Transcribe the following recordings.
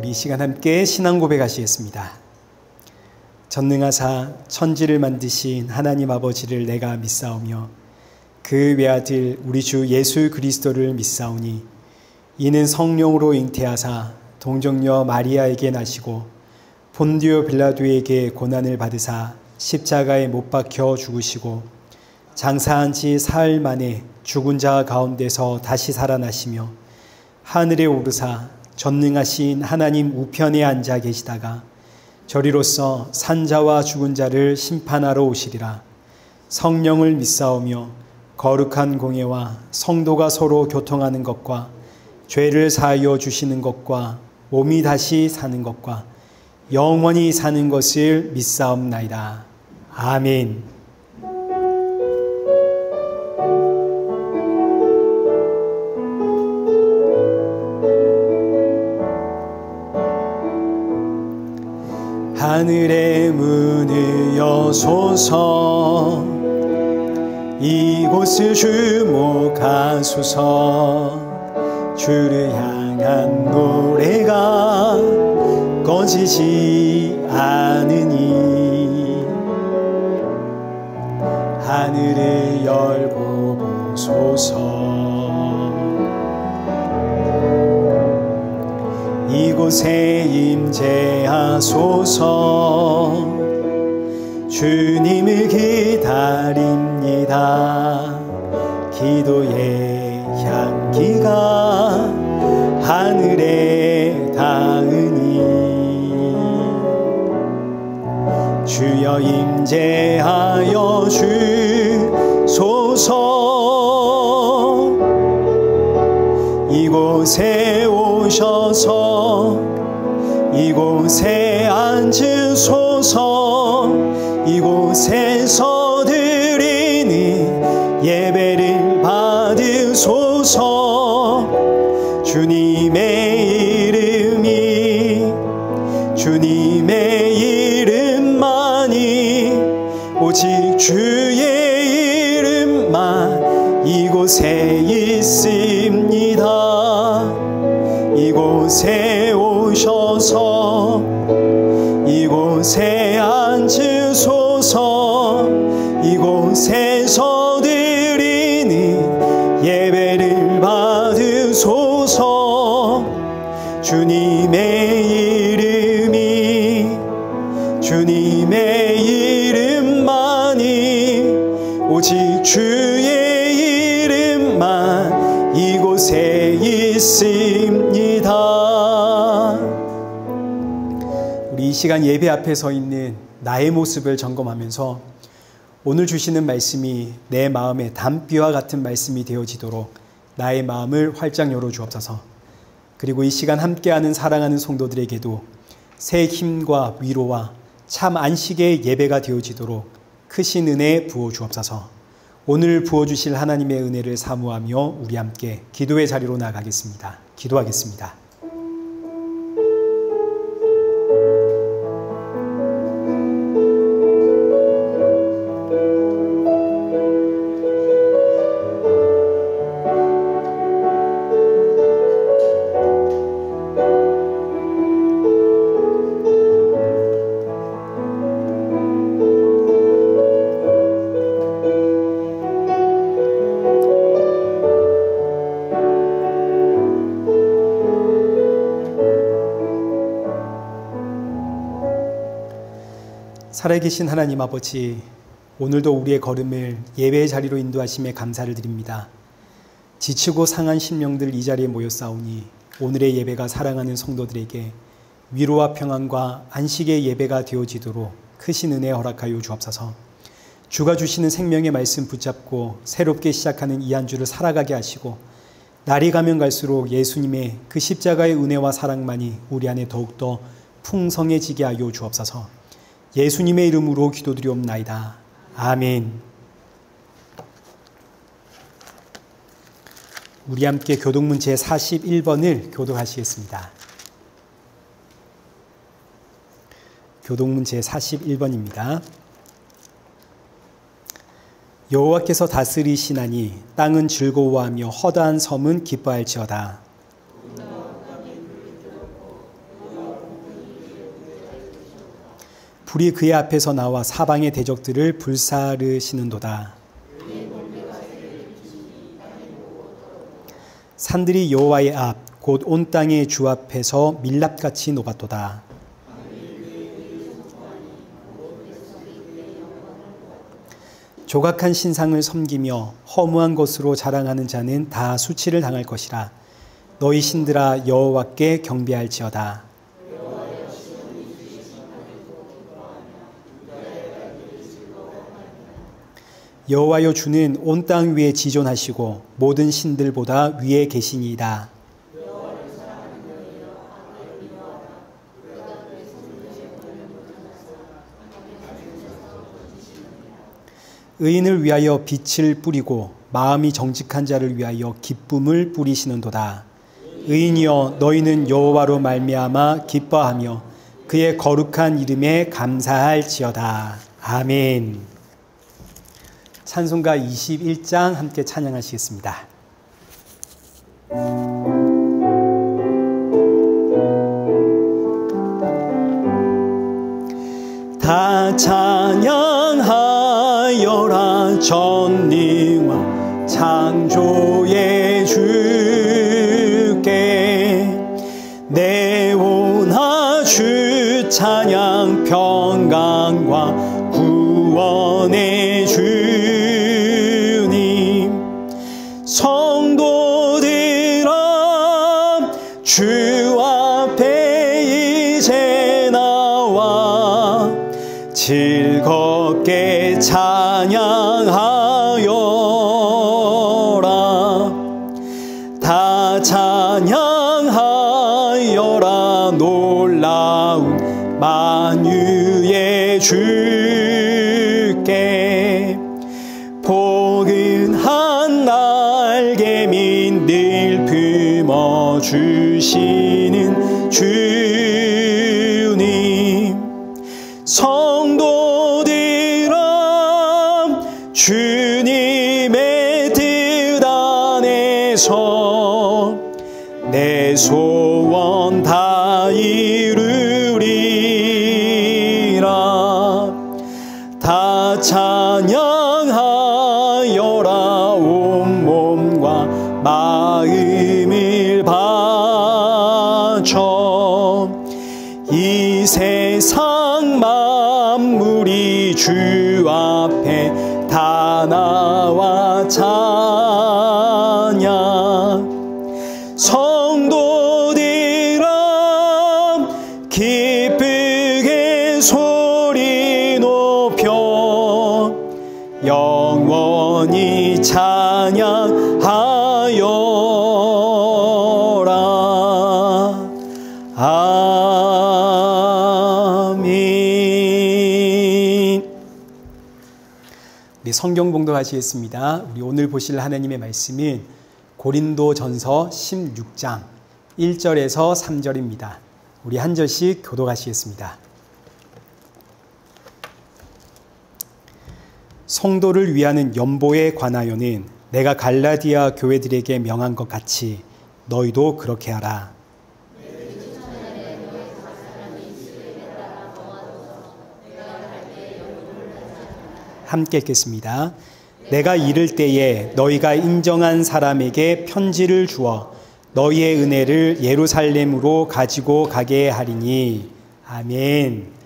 우리 이 시간 함께 신앙 고백하시겠습니다. 전능하사 천지를 만드신 하나님 아버지를 내가 믿사오며 그 외아들 우리 주 예수 그리스도를 믿사오니 이는 성령으로 잉태하사 동정녀 마리아에게 나시고 본디오 빌라도에게 고난을 받으사 십자가에 못 박혀 죽으시고 장사한 지 사흘 만에 죽은 자 가운데서 다시 살아나시며 하늘에 오르사 전능하신 하나님 우편에 앉아 계시다가 저리로서 산자와 죽은 자를 심판하러 오시리라. 성령을 믿사오며 거룩한 공예와 성도가 서로 교통하는 것과 죄를 사하여 주시는 것과 몸이 다시 사는 것과 영원히 사는 것을 믿사옵나이다. 아멘. 하늘의 문을 여소서 이곳을 주목하소서 주를 향한 노래가 꺼지지 않으니 하늘을 열고 보소서 이곳에 임재하소서 주님을 기다립니다. 기도의 향기가 하늘에 닿으니 주여 임재하여 주소서 이곳에 오셔서 이곳에 앉으소서 이곳에서 드리는 예배를 받으소서 주님의 이름만이 오직 주의 이름만 이곳에 있습니다. 이곳에 오셔서 이곳에 앉으소서 이곳에서 드리는 예배를 받으소서 주님의 이름만이 오직 주의 이름만 이곳에 있습니다. 우리 이 시간 예배 앞에 서 있는 나의 모습을 점검하면서 오늘 주시는 말씀이 내 마음의 담비와 같은 말씀이 되어지도록 나의 마음을 활짝 열어주옵소서. 그리고 이 시간 함께하는 사랑하는 성도들에게도 새 힘과 위로와 참 안식의 예배가 되어지도록 크신 은혜 부어주옵소서. 오늘 부어주실 하나님의 은혜를 사모하며 우리 함께 기도의 자리로 나가겠습니다. 기도하겠습니다. 살아계신 하나님 아버지, 오늘도 우리의 걸음을 예배의 자리로 인도하심에 감사를 드립니다. 지치고 상한 심령들 이 자리에 모였사오니 오늘의 예배가 사랑하는 성도들에게 위로와 평안과 안식의 예배가 되어지도록 크신 은혜 허락하여 주옵소서. 주가 주시는 생명의 말씀 붙잡고 새롭게 시작하는 이 한 주를 살아가게 하시고 날이 가면 갈수록 예수님의 그 십자가의 은혜와 사랑만이 우리 안에 더욱더 풍성해지게 하여 주옵소서. 예수님의 이름으로 기도드리옵나이다. 아멘. 우리 함께 교독문 제41번을 교독하시겠습니다. 교독문 제41번입니다. 여호와께서 다스리시나니 땅은 즐거워하며 허다한 섬은 기뻐할지어다. 불이 그의 앞에서 나와 사방의 대적들을 불사르시는도다. 산들이 여호와의 앞 곧 온 땅의 주 앞에서 밀랍같이 녹았도다. 조각한 신상을 섬기며 허무한 것으로 자랑하는 자는 다 수치를 당할 것이라. 너희 신들아 여호와께 경배할지어다. 여호와여 주는 온 땅 위에 지존하시고 모든 신들보다 위에 계시니이다. 의인을 위하여 빛을 뿌리고 마음이 정직한 자를 위하여 기쁨을 뿌리시는도다. 의인이여 너희는 여호와로 말미암아 기뻐하며 그의 거룩한 이름에 감사할지어다. 아멘. 찬송가 21장 함께 찬양하시겠습니다. 다 찬양하여라 전능한 창조의 주께 내오나 주 찬양 평강과 구원의 주님 성도들아 주 앞에 이제 나와 즐겁게 찬양하여라. 다 찬양하여라. 놀라운 만유의 주께 포근한 날개민 늘 품어주시는 주님 성도들아 주님의 뜻 안에서 내 소원 다 이루리라. 다 찬양하여라. 온몸과 마음을 바쳐 이 세상 만물이 주 앞에 다 나와 찬양 성도들아 기쁘게 소리 높여 영원히 찬양하여라. 아멘. 우리 성경 봉독하시겠습니다. 우리 오늘 보실 하나님의 말씀은 고린도전서 16장 1절에서 3절입니다. 우리 한 절씩 교독하시겠습니다. 성도를 위하는 연보에 관하여는 내가 갈라디아 교회들에게 명한 것 같이 너희도 그렇게 하라. 함께 읽겠습니다. 내가 이를 때에 너희가 인정한 사람에게 편지를 주어 너희의 은혜를 예루살렘으로 가지고 가게 하리니. 아멘.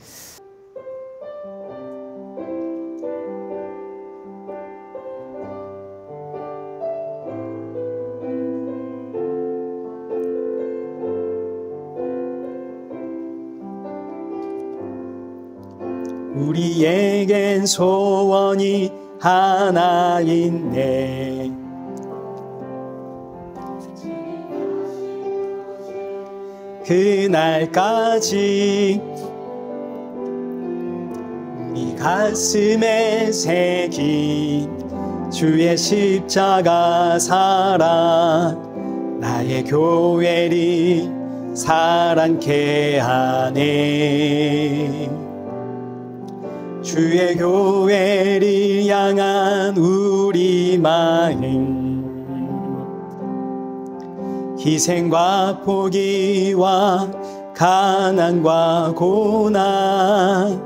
우리에겐 소원이 하나 있네. 그날까지 우리 가슴에 새긴 주의 십자가 사랑 나의 교회를 사랑케 하네. 주의 교회를 향한 우리 마음 희생과 포기와 가난과 고난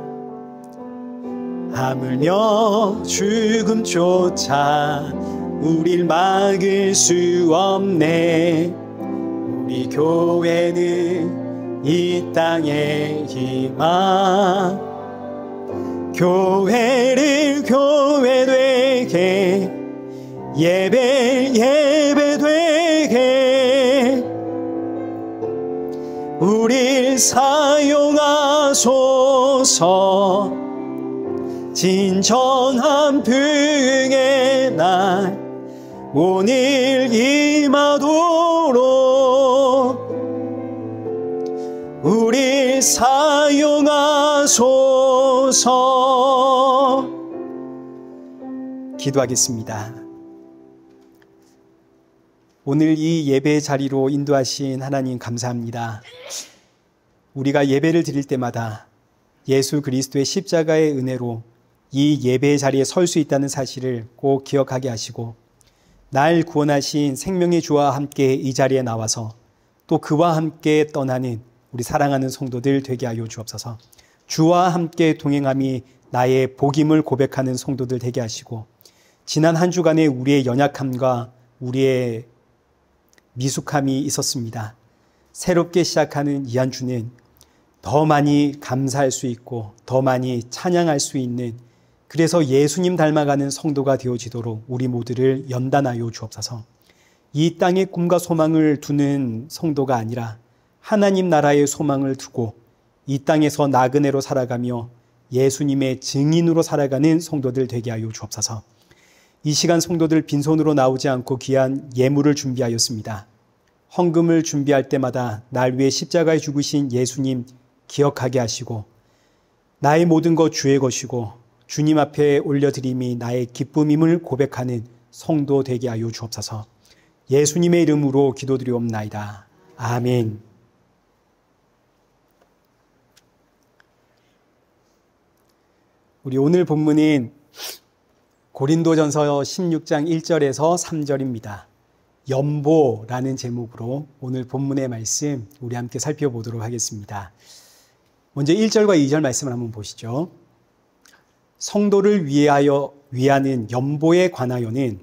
하물며 죽음조차 우릴 막을 수 없네. 우리 교회는 이 땅의 희망. 교회를 교회되게, 예배되게 우릴 사용하소서. 진정한 부흥의 날 오늘 임하도록 우릴 사용하소서. 기도하겠습니다. 오늘 이 예배 자리로 인도하신 하나님 감사합니다. 우리가 예배를 드릴 때마다 예수 그리스도의 십자가의 은혜로 이 예배 자리에 설 수 있다는 사실을 꼭 기억하게 하시고, 날 구원하신 생명의 주와 함께 이 자리에 나와서 또 그와 함께 떠나는 우리 사랑하는 성도들 되게 하여 주옵소서. 주와 함께 동행함이 나의 복임을 고백하는 성도들 되게 하시고, 지난 한 주간의 우리의 연약함과 우리의 미숙함이 있었습니다. 새롭게 시작하는 이 한 주는 더 많이 감사할 수 있고 더 많이 찬양할 수 있는, 그래서 예수님 닮아가는 성도가 되어지도록 우리 모두를 연단하여 주옵소서. 이 땅의 꿈과 소망을 두는 성도가 아니라 하나님 나라의 소망을 두고 이 땅에서 나그네로 살아가며 예수님의 증인으로 살아가는 성도들 되게 하여 주옵소서. 이 시간 성도들 빈손으로 나오지 않고 귀한 예물을 준비하였습니다. 헌금을 준비할 때마다 날 위해 십자가에 죽으신 예수님 기억하게 하시고, 나의 모든 것 주의 것이고 주님 앞에 올려드림이 나의 기쁨임을 고백하는 성도 되게 하여 주옵소서. 예수님의 이름으로 기도드리옵나이다. 아멘. 우리 오늘 본문은 고린도전서 16장 1절에서 3절입니다. 연보라는 제목으로 오늘 본문의 말씀 우리 함께 살펴보도록 하겠습니다. 먼저 1절과 2절 말씀을 한번 보시죠. 성도를 위하는 연보에 관하여는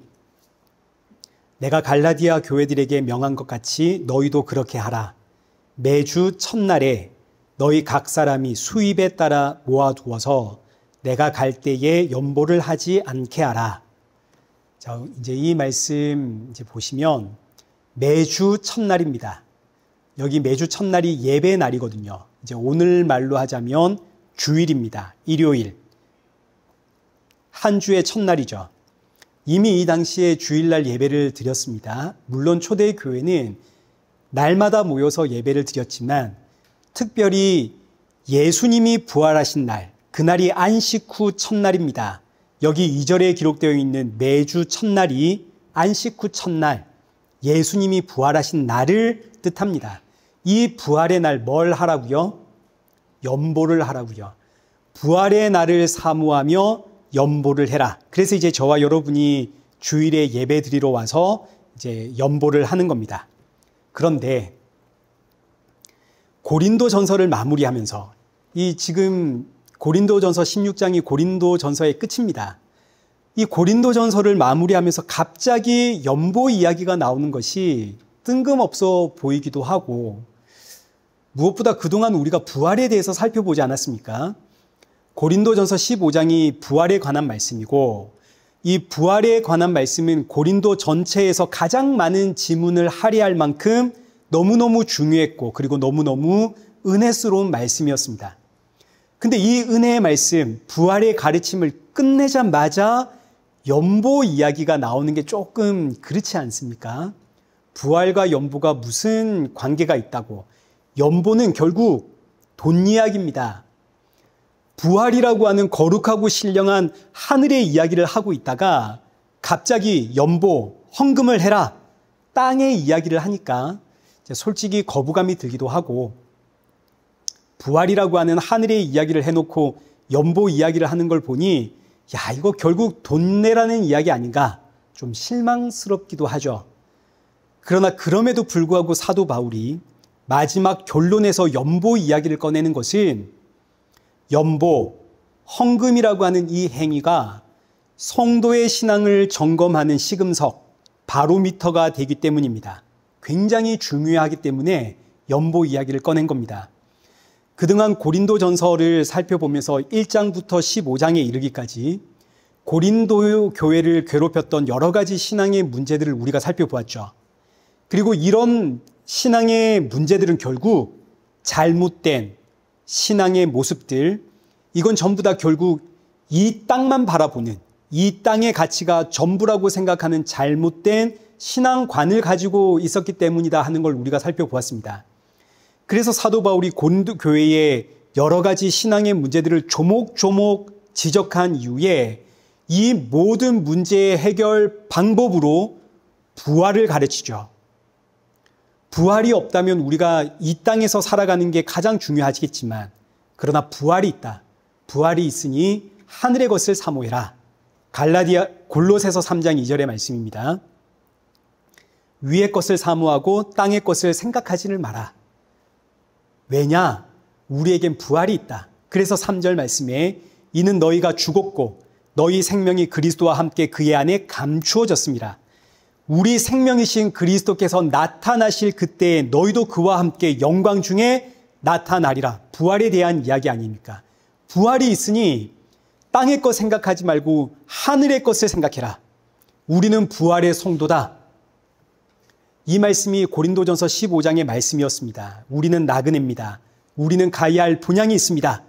내가 갈라디아 교회들에게 명한 것 같이 너희도 그렇게 하라. 매주 첫날에 너희 각 사람이 수입에 따라 모아두어서 내가 갈 때에 연보를 하지 않게 하라. 자, 이제 이 말씀 이제 보시면 매주 첫날입니다. 여기 매주 첫날이 예배 날이거든요. 이제 오늘 말로 하자면 주일입니다. 일요일. 한 주의 첫날이죠. 이미 이 당시에 주일날 예배를 드렸습니다. 물론 초대교회는 날마다 모여서 예배를 드렸지만 특별히 예수님이 부활하신 날, 그날이 안식 후 첫날입니다. 여기 2절에 기록되어 있는 매주 첫날이 안식 후 첫날, 예수님이 부활하신 날을 뜻합니다. 이 부활의 날 뭘 하라고요? 연보를 하라고요. 부활의 날을 사모하며 연보를 해라. 그래서 이제 저와 여러분이 주일에 예배 드리러 와서 이제 연보를 하는 겁니다. 그런데 고린도전서를 마무리하면서 이 지금 고린도전서 16장이 고린도전서의 끝입니다. 이 고린도전서를 마무리하면서 갑자기 연보 이야기가 나오는 것이 뜬금없어 보이기도 하고, 무엇보다 그동안 우리가 부활에 대해서 살펴보지 않았습니까? 고린도전서 15장이 부활에 관한 말씀이고, 이 부활에 관한 말씀은 고린도 전체에서 가장 많은 지문을 할애할 만큼 너무너무 중요했고, 그리고 너무너무 은혜스러운 말씀이었습니다. 근데 이 은혜의 말씀, 부활의 가르침을 끝내자마자 연보 이야기가 나오는 게 조금 그렇지 않습니까? 부활과 연보가 무슨 관계가 있다고? 연보는 결국 돈 이야기입니다. 부활이라고 하는 거룩하고 신령한 하늘의 이야기를 하고 있다가 갑자기 연보, 헌금을 해라, 땅의 이야기를 하니까 솔직히 거부감이 들기도 하고, 부활이라고 하는 하늘의 이야기를 해놓고 연보 이야기를 하는 걸 보니 야, 이거 결국 돈 내라는 이야기 아닌가, 좀 실망스럽기도 하죠. 그러나 그럼에도 불구하고 사도 바울이 마지막 결론에서 연보 이야기를 꺼내는 것은 연보, 헌금이라고 하는 이 행위가 성도의 신앙을 점검하는 시금석, 바로미터가 되기 때문입니다. 굉장히 중요하기 때문에 연보 이야기를 꺼낸 겁니다. 그동안 고린도전서를 살펴보면서 1장부터 15장에 이르기까지 고린도 교회를 괴롭혔던 여러 가지 신앙의 문제들을 우리가 살펴보았죠. 그리고 이런 신앙의 문제들은 결국 잘못된 신앙의 모습들, 이건 전부 다 결국 이 땅만 바라보는, 이 땅의 가치가 전부라고 생각하는 잘못된 신앙관을 가지고 있었기 때문이다 하는 걸 우리가 살펴보았습니다. 그래서 사도 바울이 고린도 교회의 여러 가지 신앙의 문제들을 조목조목 지적한 이후에 이 모든 문제의 해결 방법으로 부활을 가르치죠. 부활이 없다면 우리가 이 땅에서 살아가는 게 가장 중요하겠지만, 그러나 부활이 있다. 부활이 있으니 하늘의 것을 사모해라. 골로새서 3장 2절의 말씀입니다. 위의 것을 사모하고 땅의 것을 생각하지를 마라. 왜냐? 우리에겐 부활이 있다. 그래서 3절 말씀에 이는 너희가 죽었고 너희 생명이 그리스도와 함께 그의 안에 감추어졌습니다. 우리 생명이신 그리스도께서 나타나실 그때에 너희도 그와 함께 영광 중에 나타나리라. 부활에 대한 이야기 아닙니까? 부활이 있으니 땅의 것 생각하지 말고 하늘의 것을 생각해라. 우리는 부활의 성도다. 이 말씀이 고린도전서 15장의 말씀이었습니다. 우리는 나그네입니다. 우리는 가야 할 분향이 있습니다.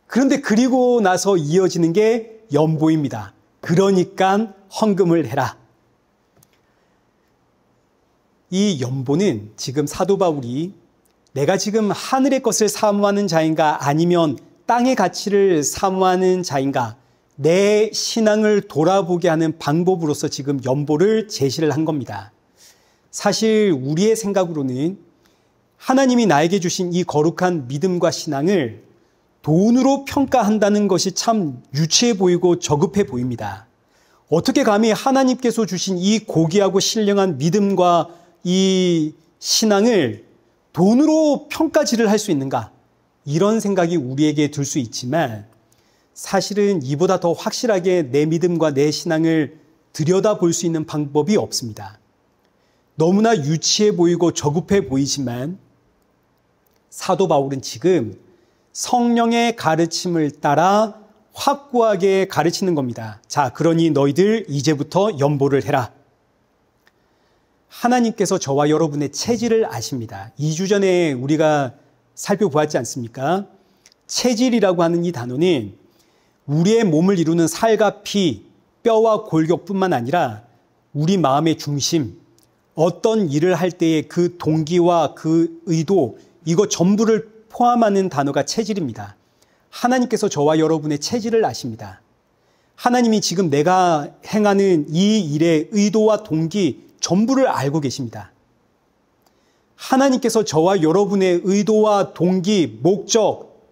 그런데 그리고 나서 이어지는 게 연보입니다. 그러니까 헌금을 해라. 이 연보는 지금 사도 바울이 내가 지금 하늘의 것을 사모하는 자인가 아니면 땅의 가치를 사모하는 자인가, 내 신앙을 돌아보게 하는 방법으로서 지금 연보를 제시를 한 겁니다. 사실 우리의 생각으로는 하나님이 나에게 주신 이 거룩한 믿음과 신앙을 돈으로 평가한다는 것이 참 유치해 보이고 저급해 보입니다. 어떻게 감히 하나님께서 주신 이 고귀하고 신령한 믿음과 이 신앙을 돈으로 평가질을 할 수 있는가? 이런 생각이 우리에게 들 수 있지만 사실은 이보다 더 확실하게 내 믿음과 내 신앙을 들여다볼 수 있는 방법이 없습니다. 너무나 유치해 보이고 저급해 보이지만 사도 바울은 지금 성령의 가르침을 따라 확고하게 가르치는 겁니다. 자, 그러니 너희들 이제부터 연보를 해라. 하나님께서 저와 여러분의 체질을 아십니다. 2주 전에 우리가 살펴보았지 않습니까? 체질이라고 하는 이 단어는 우리의 몸을 이루는 살과 피, 뼈와 골격뿐만 아니라 우리 마음의 중심, 어떤 일을 할 때의 그 동기와 그 의도, 이거 전부를 포함하는 단어가 체질입니다. 하나님께서 저와 여러분의 체질을 아십니다. 하나님이 지금 내가 행하는 이 일의 의도와 동기 전부를 알고 계십니다. 하나님께서 저와 여러분의 의도와 동기, 목적,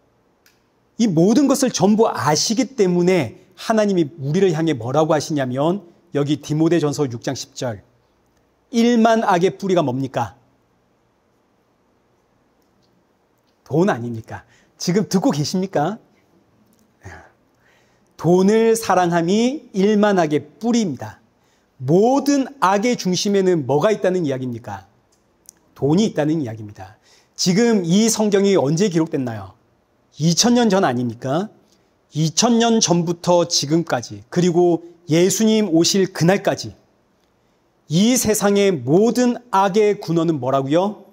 이 모든 것을 전부 아시기 때문에 하나님이 우리를 향해 뭐라고 하시냐면 여기 디모데전서 6장 10절, 일만 악의 뿌리가 뭡니까? 돈 아닙니까? 지금 듣고 계십니까? 돈을 사랑함이 일만 악의 뿌리입니다. 모든 악의 중심에는 뭐가 있다는 이야기입니까? 돈이 있다는 이야기입니다. 지금 이 성경이 언제 기록됐나요? 2000년 전 아닙니까? 2000년 전부터 지금까지, 그리고 예수님 오실 그날까지 이 세상의 모든 악의 군원은 뭐라고요?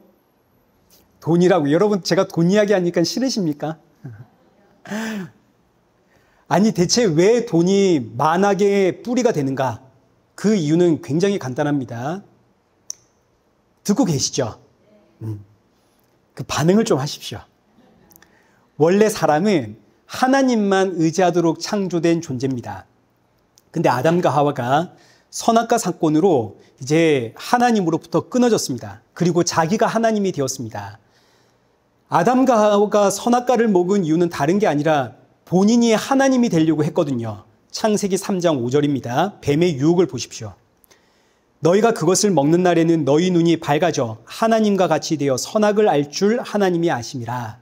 돈이라고요. 여러분, 제가 돈 이야기하니까 싫으십니까? 아니, 대체 왜 돈이 만악의 뿌리가 되는가? 그 이유는 굉장히 간단합니다. 듣고 계시죠? 그 반응을 좀 하십시오. 원래 사람은 하나님만 의지하도록 창조된 존재입니다. 근데 아담과 하와가 선악과 사건으로 이제 하나님으로부터 끊어졌습니다. 그리고 자기가 하나님이 되었습니다. 아담과 하와가 선악과를 먹은 이유는 다른 게 아니라 본인이 하나님이 되려고 했거든요. 창세기 3장 5절입니다. 뱀의 유혹을 보십시오. 너희가 그것을 먹는 날에는 너희 눈이 밝아져 하나님과 같이 되어 선악을 알 줄 하나님이 아심이라.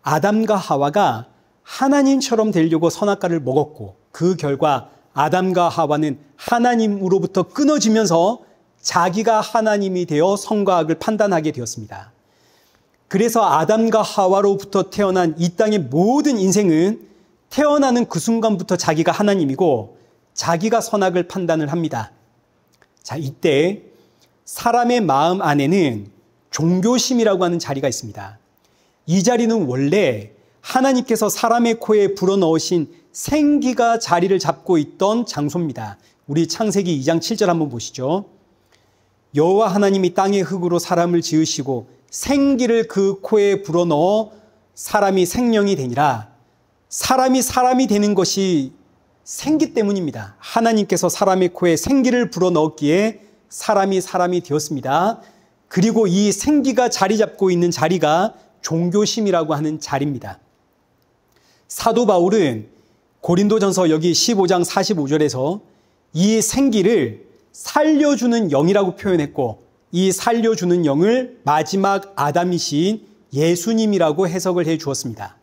아담과 하와가 하나님처럼 되려고 선악과를 먹었고 그 결과 아담과 하와는 하나님으로부터 끊어지면서 자기가 하나님이 되어 선과 악을 판단하게 되었습니다. 그래서 아담과 하와로부터 태어난 이 땅의 모든 인생은 태어나는 그 순간부터 자기가 하나님이고 자기가 선악을 판단을 합니다. 자, 이때 사람의 마음 안에는 종교심이라고 하는 자리가 있습니다. 이 자리는 원래 하나님께서 사람의 코에 불어넣으신 생기가 자리를 잡고 있던 장소입니다. 우리 창세기 2장 7절 한번 보시죠. 여호와 하나님이 땅의 흙으로 사람을 지으시고 생기를 그 코에 불어넣어 사람이 생명이 되니라. 사람이 되는 것이 생기 때문입니다. 하나님께서 사람의 코에 생기를 불어넣었기에 사람이 되었습니다. 그리고 이 생기가 자리 잡고 있는 자리가 종교심이라고 하는 자리입니다. 사도 바울은 고린도전서 여기 15장 45절에서 이 생기를 살려주는 영이라고 표현했고 이 살려주는 영을 마지막 아담이신 예수님이라고 해석을 해 주었습니다.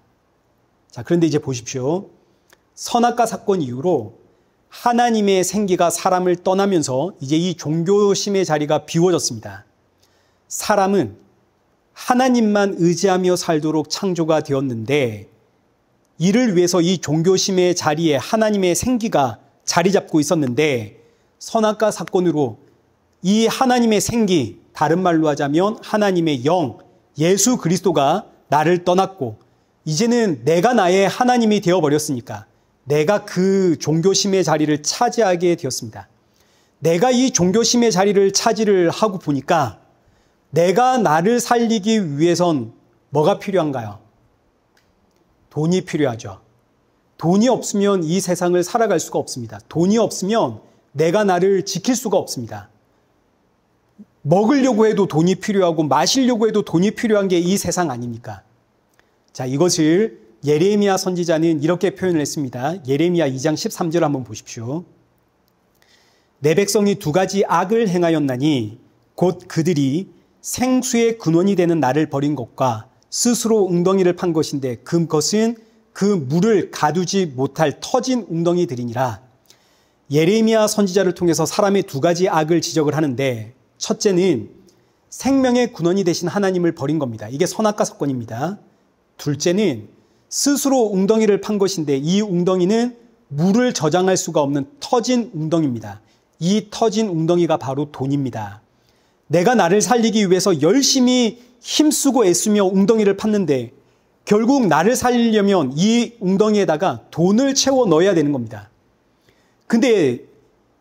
자, 그런데 이제 보십시오. 선악과 사건 이후로 하나님의 생기가 사람을 떠나면서 이제 이 종교심의 자리가 비워졌습니다. 사람은 하나님만 의지하며 살도록 창조가 되었는데 이를 위해서 이 종교심의 자리에 하나님의 생기가 자리 잡고 있었는데 선악과 사건으로 이 하나님의 생기, 다른 말로 하자면 하나님의 영, 예수 그리스도가 나를 떠났고 이제는 내가 나의 하나님이 되어버렸으니까 내가 그 종교심의 자리를 차지하게 되었습니다. 내가 이 종교심의 자리를 차지를 하고 보니까 내가 나를 살리기 위해선 뭐가 필요한가요? 돈이 필요하죠. 돈이 없으면 이 세상을 살아갈 수가 없습니다. 돈이 없으면 내가 나를 지킬 수가 없습니다. 먹으려고 해도 돈이 필요하고 마시려고 해도 돈이 필요한 게 이 세상 아닙니까? 자, 이것을 예레미야 선지자는 이렇게 표현을 했습니다. 예레미야 2장 13절 한번 보십시오. 내 백성이 두 가지 악을 행하였나니 곧 그들이 생수의 근원이 되는 나를 버린 것과 스스로 웅덩이를 판 것인데 그것은 그 물을 가두지 못할 터진 웅덩이들이니라. 예레미야 선지자를 통해서 사람의 두 가지 악을 지적을 하는데 첫째는 생명의 근원이 되신 하나님을 버린 겁니다. 이게 선악과 사건입니다. 둘째는 스스로 웅덩이를 판 것인데 이 웅덩이는 물을 저장할 수가 없는 터진 웅덩이입니다. 이 터진 웅덩이가 바로 돈입니다. 내가 나를 살리기 위해서 열심히 힘쓰고 애쓰며 웅덩이를 팠는데 결국 나를 살리려면 이 웅덩이에다가 돈을 채워 넣어야 되는 겁니다. 근데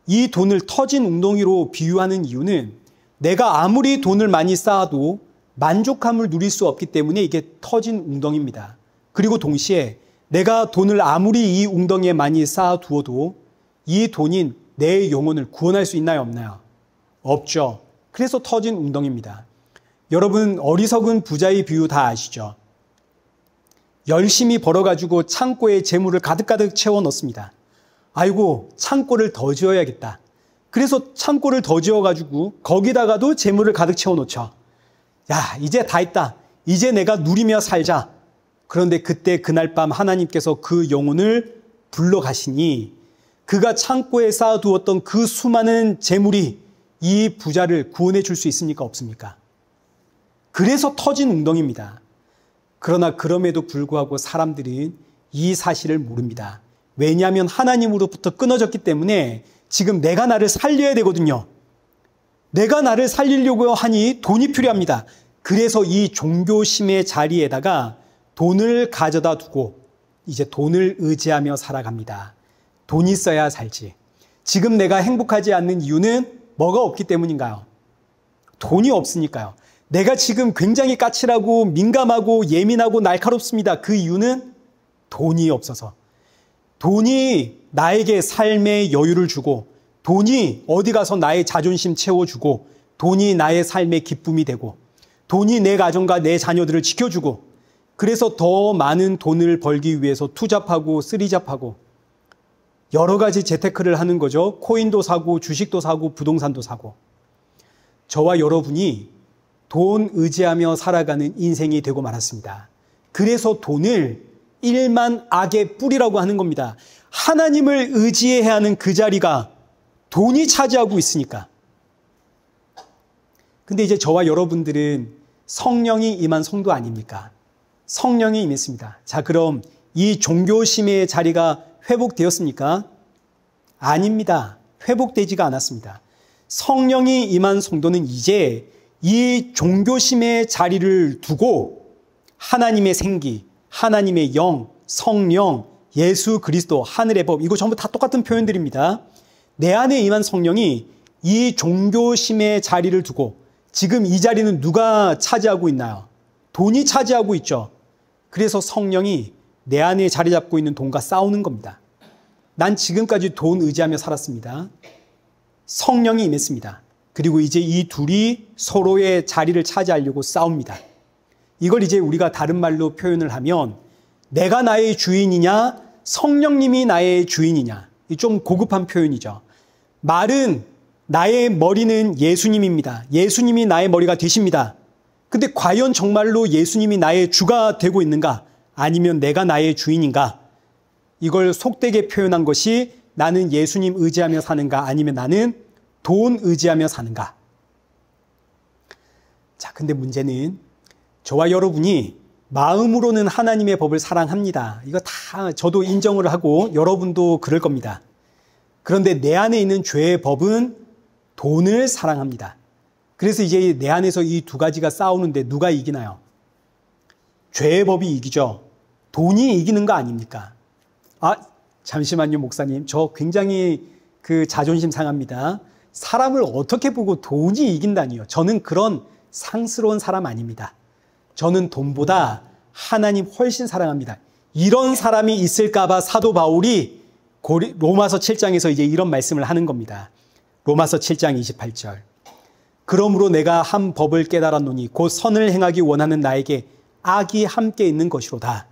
이 돈을 터진 웅덩이로 비유하는 이유는 내가 아무리 돈을 많이 쌓아도 만족함을 누릴 수 없기 때문에 이게 터진 웅덩이입니다. 그리고 동시에 내가 돈을 아무리 이 웅덩이에 많이 쌓아두어도 이 돈이 내 영혼을 구원할 수 있나요? 없나요? 없죠. 그래서 터진 웅덩이입니다. 여러분 어리석은 부자의 비유 다 아시죠? 열심히 벌어가지고 창고에 재물을 가득가득 채워 넣습니다. 아이고 창고를 더 지어야겠다. 그래서 창고를 더 지어가지고 거기다가도 재물을 가득 채워 놓죠. 야, 이제 다 했다. 이제 내가 누리며 살자. 그런데 그때 그날 밤 하나님께서 그 영혼을 불러가시니 그가 창고에 쌓아두었던 그 수많은 재물이 이 부자를 구원해 줄 수 있습니까? 없습니까? 그래서 터진 웅덩이입니다. 그러나 그럼에도 불구하고 사람들은 이 사실을 모릅니다. 왜냐하면 하나님으로부터 끊어졌기 때문에 지금 내가 나를 살려야 되거든요. 내가 나를 살리려고 하니 돈이 필요합니다. 그래서 이 종교심의 자리에다가 돈을 가져다 두고 이제 돈을 의지하며 살아갑니다. 돈이 있어야 살지. 지금 내가 행복하지 않는 이유는 뭐가 없기 때문인가요? 돈이 없으니까요. 내가 지금 굉장히 까칠하고 민감하고 예민하고 날카롭습니다. 그 이유는 돈이 없어서. 돈이 나에게 삶의 여유를 주고 돈이 어디 가서 나의 자존심 채워주고 돈이 나의 삶의 기쁨이 되고 돈이 내 가정과 내 자녀들을 지켜주고 그래서 더 많은 돈을 벌기 위해서 투잡하고 쓰리잡하고 여러 가지 재테크를 하는 거죠. 코인도 사고 주식도 사고 부동산도 사고. 저와 여러분이 돈 의지하며 살아가는 인생이 되고 말았습니다. 그래서 돈을 일만 악의 뿌리라고 하는 겁니다. 하나님을 의지해야 하는 그 자리가 돈이 차지하고 있으니까. 근데 이제 저와 여러분들은 성령이 임한 성도 아닙니까? 성령이 임했습니다. 자, 그럼 이 종교심의 자리가 회복되었습니까? 아닙니다. 회복되지가 않았습니다. 성령이 임한 성도는 이제 이 종교심의 자리를 두고 하나님의 생기, 하나님의 영, 성령, 예수 그리스도, 하늘의 법, 이거 전부 다 똑같은 표현들입니다. 내 안에 임한 성령이 이 종교심의 자리를 두고 지금 이 자리는 누가 차지하고 있나요? 돈이 차지하고 있죠. 그래서 성령이 내 안에 자리 잡고 있는 돈과 싸우는 겁니다. 난 지금까지 돈 의지하며 살았습니다. 성령이 임했습니다. 그리고 이제 이 둘이 서로의 자리를 차지하려고 싸웁니다. 이걸 이제 우리가 다른 말로 표현을 하면 내가 나의 주인이냐 성령님이 나의 주인이냐, 좀 고급한 표현이죠. 말은 나의 머리는 예수님입니다. 예수님이 나의 머리가 되십니다. 근데 과연 정말로 예수님이 나의 주가 되고 있는가? 아니면 내가 나의 주인인가? 이걸 속되게 표현한 것이 나는 예수님 의지하며 사는가? 아니면 나는 돈 의지하며 사는가? 자, 근데 문제는 저와 여러분이 마음으로는 하나님의 법을 사랑합니다. 이거 다 저도 인정을 하고 여러분도 그럴 겁니다. 그런데 내 안에 있는 죄의 법은 돈을 사랑합니다. 그래서 이제 내 안에서 이 두 가지가 싸우는데 누가 이기나요? 죄의 법이 이기죠. 돈이 이기는 거 아닙니까? 아, 잠시만요, 목사님. 저 굉장히 자존심 상합니다. 사람을 어떻게 보고 돈이 이긴다니요. 저는 그런 상스러운 사람 아닙니다. 저는 돈보다 하나님 훨씬 사랑합니다. 이런 사람이 있을까봐 사도 바울이 로마서 7장에서 이제 이런 말씀을 하는 겁니다. 로마서 7장 28절. 그러므로 내가 한 법을 깨달았노니 곧 선을 행하기 원하는 나에게 악이 함께 있는 것이로다.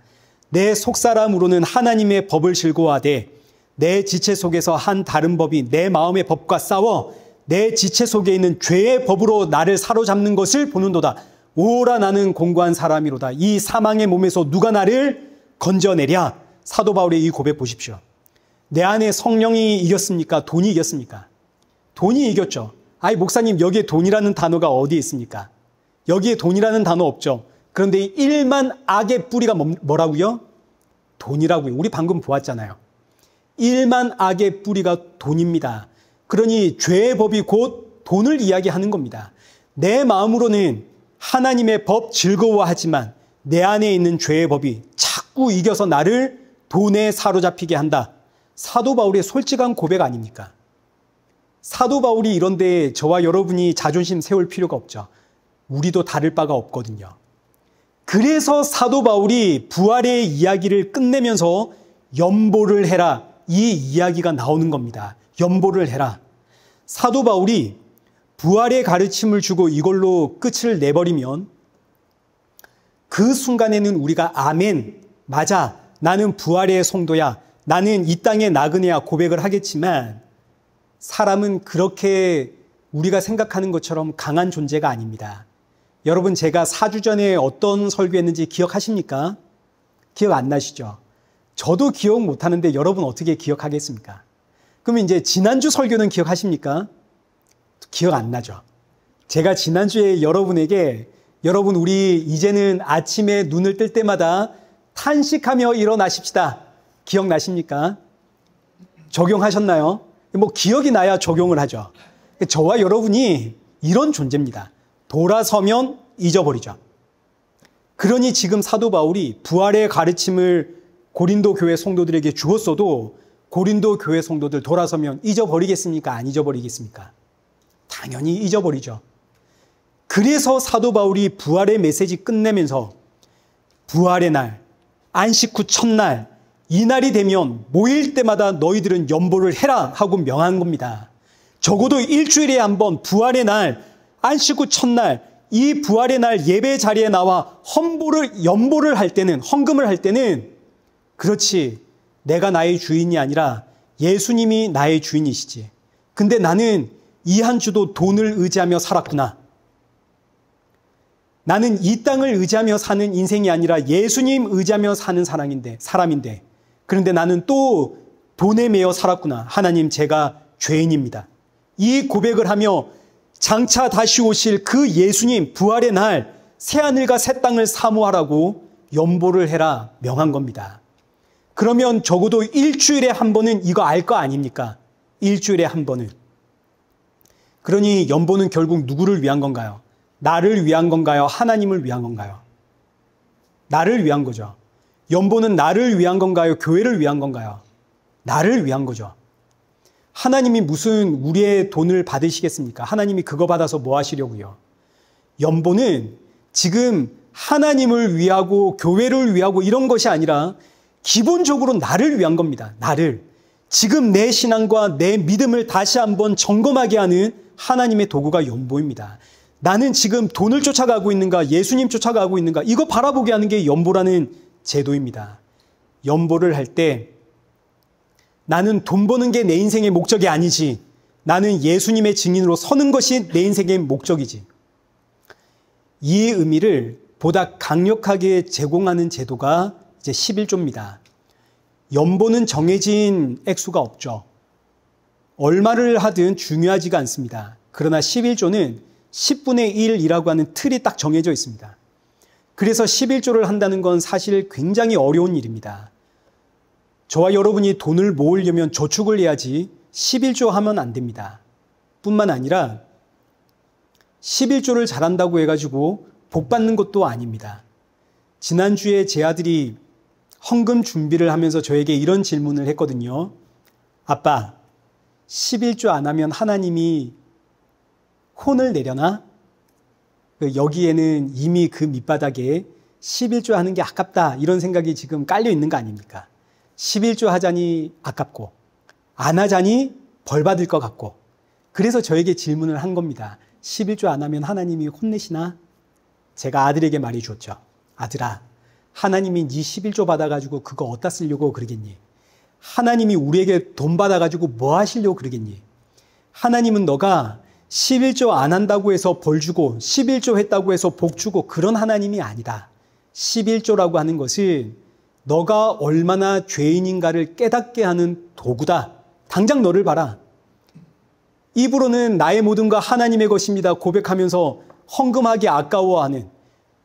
내 속사람으로는 하나님의 법을 즐거워하되 내 지체 속에서 한 다른 법이 내 마음의 법과 싸워 내 지체 속에 있는 죄의 법으로 나를 사로잡는 것을 보는도다. 오라 나는 공고한 사람이로다. 이 사망의 몸에서 누가 나를 건져내랴. 사도 바울의 이 고백 보십시오. 내 안에 성령이 이겼습니까? 돈이 이겼습니까? 돈이 이겼죠. 아이, 목사님, 여기에 돈이라는 단어가 어디에 있습니까? 여기에 돈이라는 단어 없죠. 그런데 일만 악의 뿌리가 뭐라고요? 돈이라고요. 우리 방금 보았잖아요. 일만 악의 뿌리가 돈입니다. 그러니 죄의 법이 곧 돈을 이야기하는 겁니다. 내 마음으로는 하나님의 법 즐거워하지만 내 안에 있는 죄의 법이 자꾸 이겨서 나를 돈에 사로잡히게 한다. 사도 바울의 솔직한 고백 아닙니까? 사도 바울이 이런데 저와 여러분이 자존심 세울 필요가 없죠. 우리도 다를 바가 없거든요. 그래서 사도 바울이 부활의 이야기를 끝내면서 연보를 해라. 이 이야기가 나오는 겁니다. 연보를 해라. 사도 바울이 부활의 가르침을 주고 이걸로 끝을 내버리면 그 순간에는 우리가 아멘, 맞아, 나는 부활의 성도야, 나는 이 땅의 나그네야 고백을 하겠지만 사람은 그렇게 우리가 생각하는 것처럼 강한 존재가 아닙니다. 여러분, 제가 4주 전에 어떤 설교했는지 기억하십니까? 기억 안 나시죠? 저도 기억 못하는데 여러분 어떻게 기억하겠습니까? 그러면 이제 지난주 설교는 기억하십니까? 기억 안 나죠? 제가 지난주에 여러분에게 여러분 우리 이제는 아침에 눈을 뜰 때마다 탄식하며 일어나십시다. 기억나십니까? 적용하셨나요? 뭐 기억이 나야 적용을 하죠. 저와 여러분이 이런 존재입니다. 돌아서면 잊어버리죠. 그러니 지금 사도 바울이 부활의 가르침을 고린도 교회 성도들에게 주었어도 고린도 교회 성도들 돌아서면 잊어버리겠습니까? 안 잊어버리겠습니까? 당연히 잊어버리죠. 그래서 사도 바울이 부활의 메시지 끝내면서 부활의 날, 안식 후 첫날, 이 날이 되면 모일 때마다 너희들은 연보를 해라 하고 명한 겁니다. 적어도 일주일에 한 번 부활의 날, 안식 후 첫날, 이 부활의 날 예배 자리에 나와 연보를 할 때는, 헌금을 할 때는 그렇지, 내가 나의 주인이 아니라 예수님이 나의 주인이시지. 근데 나는 이 한 주도 돈을 의지하며 살았구나. 나는 이 땅을 의지하며 사는 인생이 아니라 예수님 의지하며 사는 사람인데 그런데 나는 또 돈에 매여 살았구나. 하나님, 제가 죄인입니다. 이 고백을 하며 장차 다시 오실 그 예수님 부활의 날 새하늘과 새 땅을 사모하라고 연보를 해라 명한 겁니다. 그러면 적어도 일주일에 한 번은 이거 알 거 아닙니까? 일주일에 한 번은. 그러니 연보는 결국 누구를 위한 건가요? 나를 위한 건가요? 하나님을 위한 건가요? 나를 위한 거죠. 연보는 나를 위한 건가요? 교회를 위한 건가요? 나를 위한 거죠. 하나님이 무슨 우리의 돈을 받으시겠습니까? 하나님이 그거 받아서 뭐 하시려고요? 연보는 지금 하나님을 위하고 교회를 위하고 이런 것이 아니라 기본적으로 나를 위한 겁니다. 나를. 지금 내 신앙과 내 믿음을 다시 한번 점검하게 하는 하나님의 도구가 연보입니다. 나는 지금 돈을 쫓아가고 있는가, 예수님 쫓아가고 있는가, 이거 바라보게 하는 게 연보라는 제도입니다. 연보를 할 때 나는 돈 버는 게 내 인생의 목적이 아니지, 나는 예수님의 증인으로 서는 것이 내 인생의 목적이지. 이 의미를 보다 강력하게 제공하는 제도가 이제 11조입니다. 연보는 정해진 액수가 없죠. 얼마를 하든 중요하지가 않습니다. 그러나 11조는 10분의 1이라고 하는 틀이 딱 정해져 있습니다. 그래서 11조를 한다는 건 사실 굉장히 어려운 일입니다. 저와 여러분이 돈을 모으려면 저축을 해야지 11조 하면 안 됩니다. 뿐만 아니라 11조를 잘한다고 해가지고 복 받는 것도 아닙니다. 지난주에 제 아들이 헌금 준비를 하면서 저에게 이런 질문을 했거든요. 아빠, 11조 안 하면 하나님이 혼을 내려나? 여기에는 이미 그 밑바닥에 11조 하는 게 아깝다 이런 생각이 지금 깔려 있는 거 아닙니까? 11조 하자니 아깝고 안 하자니 벌 받을 것 같고 그래서 저에게 질문을 한 겁니다. 11조 안 하면 하나님이 혼내시나? 제가 아들에게 말해 주었죠. 아들아, 하나님이 네 11조 받아가지고 그거 어디다 쓰려고 그러겠니? 하나님이 우리에게 돈 받아가지고 뭐 하시려고 그러겠니? 하나님은 너가 11조 안 한다고 해서 벌 주고 11조 했다고 해서 복 주고 그런 하나님이 아니다. 11조라고 하는 것은 너가 얼마나 죄인인가를 깨닫게 하는 도구다. 당장 너를 봐라. 입으로는 나의 모든 것 하나님의 것입니다 고백하면서 헌금하기 아까워하는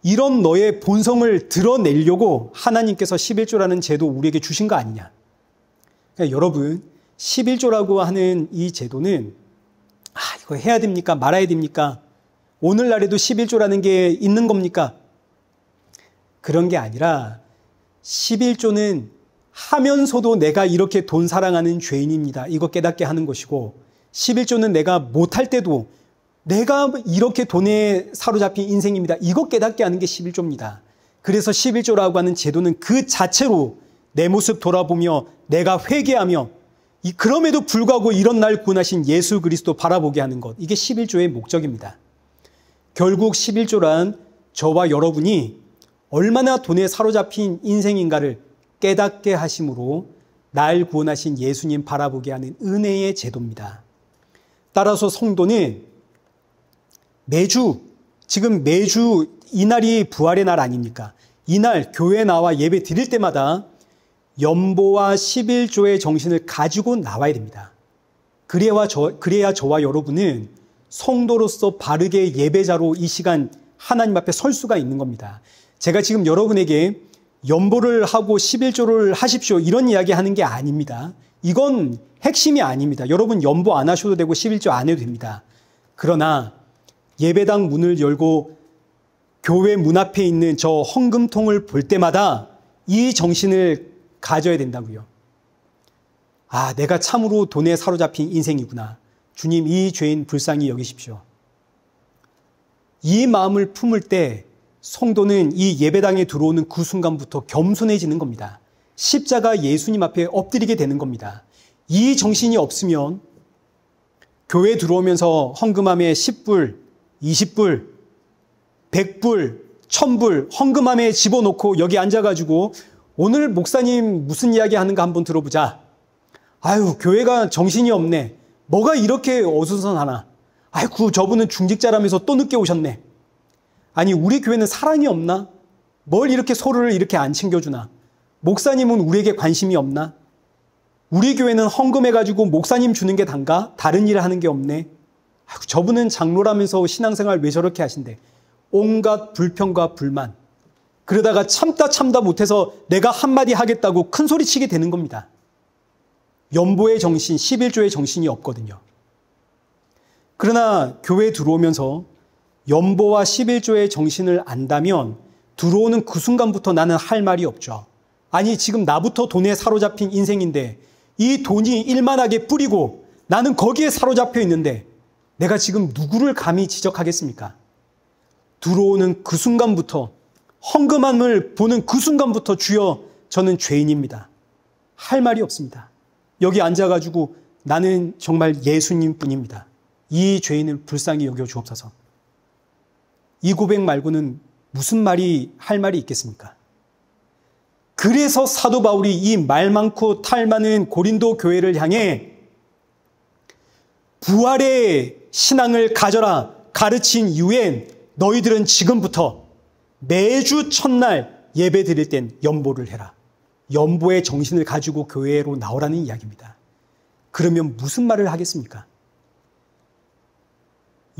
이런 너의 본성을 드러내려고 하나님께서 11조라는 제도 우리에게 주신 거 아니냐. 그러니까 여러분, 11조라고 하는 이 제도는 이거 해야 됩니까? 말아야 됩니까? 오늘날에도 11조라는 게 있는 겁니까? 그런 게 아니라 11조는 하면서도 내가 이렇게 돈 사랑하는 죄인입니다. 이거 깨닫게 하는 것이고 11조는 내가 못할 때도 내가 이렇게 돈에 사로잡힌 인생입니다. 이거 깨닫게 하는 게 11조입니다. 그래서 11조라고 하는 제도는 그 자체로 내 모습 돌아보며 내가 회개하며 그럼에도 불구하고 이런 날 구원하신 예수 그리스도 바라보게 하는 것. 이게 11조의 목적입니다. 결국 11조란 저와 여러분이 얼마나 돈에 사로잡힌 인생인가를 깨닫게 하심으로 날 구원하신 예수님 바라보게 하는 은혜의 제도입니다. 따라서 성도는 매주 이날이 부활의 날 아닙니까? 이날 교회에 나와 예배 드릴 때마다 연보와 11조의 정신을 가지고 나와야 됩니다. 그래야 저와 여러분은 성도로서 바르게 예배자로 이 시간 하나님 앞에 설 수가 있는 겁니다. 제가 지금 여러분에게 연보를 하고 11조를 하십시오 이런 이야기 하는 게 아닙니다. 이건 핵심이 아닙니다. 여러분 연보 안 하셔도 되고 11조 안 해도 됩니다. 그러나 예배당 문을 열고 교회 문 앞에 있는 저 헌금통을 볼 때마다 이 정신을 가져야 된다고요. 내가 참으로 돈에 사로잡힌 인생이구나. 주님, 이 죄인 불쌍히 여기십시오. 이 마음을 품을 때 성도는 이 예배당에 들어오는 그 순간부터 겸손해지는 겁니다. 십자가 예수님 앞에 엎드리게 되는 겁니다. 이 정신이 없으면 교회 들어오면서 헌금함에 10불, 20불, 100불, 1000불 헌금함에 집어넣고 여기 앉아가지고 오늘 목사님 무슨 이야기 하는가 한번 들어보자. 교회가 정신이 없네. 뭐가 이렇게 어수선하나. 저분은 중직자라면서 또 늦게 오셨네. 아니, 우리 교회는 사랑이 없나? 뭘 이렇게 서로를 이렇게 안 챙겨주나? 목사님은 우리에게 관심이 없나? 우리 교회는 헌금해가지고 목사님 주는 게 단가? 다른 일을 하는 게 없네? 아이고, 저분은 장로라면서 신앙생활 왜 저렇게 하신대? 온갖 불평과 불만. 그러다가 참다 못해서 내가 한마디 하겠다고 큰 소리 치게 되는 겁니다. 연보의 정신, 11조의 정신이 없거든요. 그러나 교회에 들어오면서 연보와 11조의 정신을 안다면 들어오는 그 순간부터 나는 할 말이 없죠. 아니, 지금 나부터 돈에 사로잡힌 인생인데 이 돈이 일만하게 뿌리고 나는 거기에 사로잡혀 있는데 내가 지금 누구를 감히 지적하겠습니까? 들어오는 그 순간부터, 헌금함을 보는 그 순간부터 주여, 저는 죄인입니다. 할 말이 없습니다. 여기 앉아가지고 나는 정말 예수님 뿐입니다. 이 죄인을 불쌍히 여겨 주옵소서. 이 고백 말고는 무슨 말이 할 말이 있겠습니까? 그래서 사도 바울이 이 말 많고 탈 많은 고린도 교회를 향해 부활의 신앙을 가져라 가르친 이후엔 너희들은 지금부터 매주 첫날 예배 드릴 땐 연보를 해라. 연보의 정신을 가지고 교회로 나오라는 이야기입니다. 그러면 무슨 말을 하겠습니까?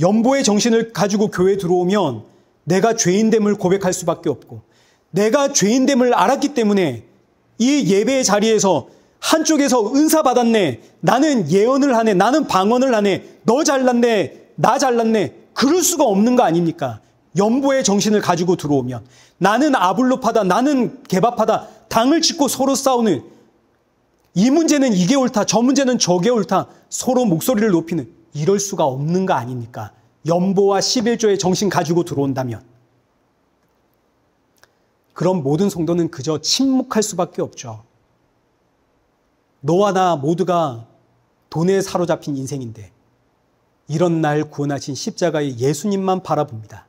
연보의 정신을 가지고 교회에 들어오면 내가 죄인됨을 고백할 수밖에 없고, 내가 죄인됨을 알았기 때문에 이 예배의 자리에서 한쪽에서 은사 받았네, 나는 예언을 하네, 나는 방언을 하네, 너 잘났네, 나 잘났네, 그럴 수가 없는 거 아닙니까? 연보의 정신을 가지고 들어오면 나는 아블로파다, 나는 개바파다, 당을 짓고 서로 싸우는, 이 문제는 이게 옳다, 저 문제는 저게 옳다, 서로 목소리를 높이는, 이럴 수가 없는 거 아닙니까? 연보와 11조의 정신 가지고 들어온다면. 그럼 모든 성도는 그저 침묵할 수밖에 없죠. 너와 나 모두가 돈에 사로잡힌 인생인데 이런 날 구원하신 십자가의 예수님만 바라봅니다.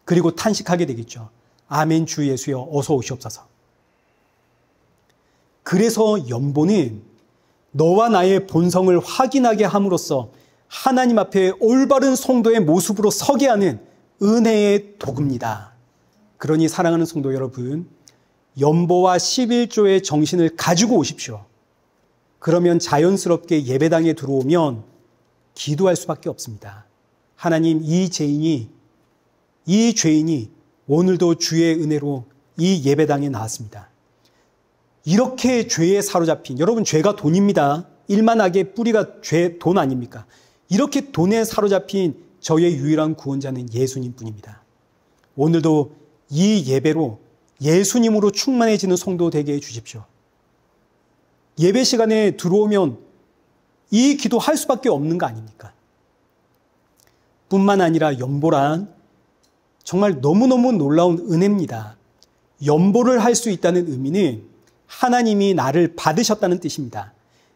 그리고 탄식하게 되겠죠. 아멘 주 예수여 어서 오시옵소서. 그래서 연보는 너와 나의 본성을 확인하게 함으로써 하나님 앞에 올바른 성도의 모습으로 서게 하는 은혜의 도구입니다. 그러니 사랑하는 성도 여러분, 연보와 11조의 정신을 가지고 오십시오. 그러면 자연스럽게 예배당에 들어오면 기도할 수밖에 없습니다. 하나님, 이 죄인이 오늘도 주의 은혜로 이 예배당에 나왔습니다. 이렇게 죄에 사로잡힌, 여러분 죄가 돈입니다. 일만하게 뿌리가 돈 아닙니까? 이렇게 돈에 사로잡힌 저의 유일한 구원자는 예수님 뿐입니다. 오늘도 이 예배로 예수님으로 충만해지는 성도 되게 해주십시오. 예배 시간에 들어오면 이 기도 할 수밖에 없는 거 아닙니까? 뿐만 아니라 연보란 정말 너무너무 놀라운 은혜입니다. 연보를 할 수 있다는 의미는 하나님이 나를 받으셨다는 뜻입니다.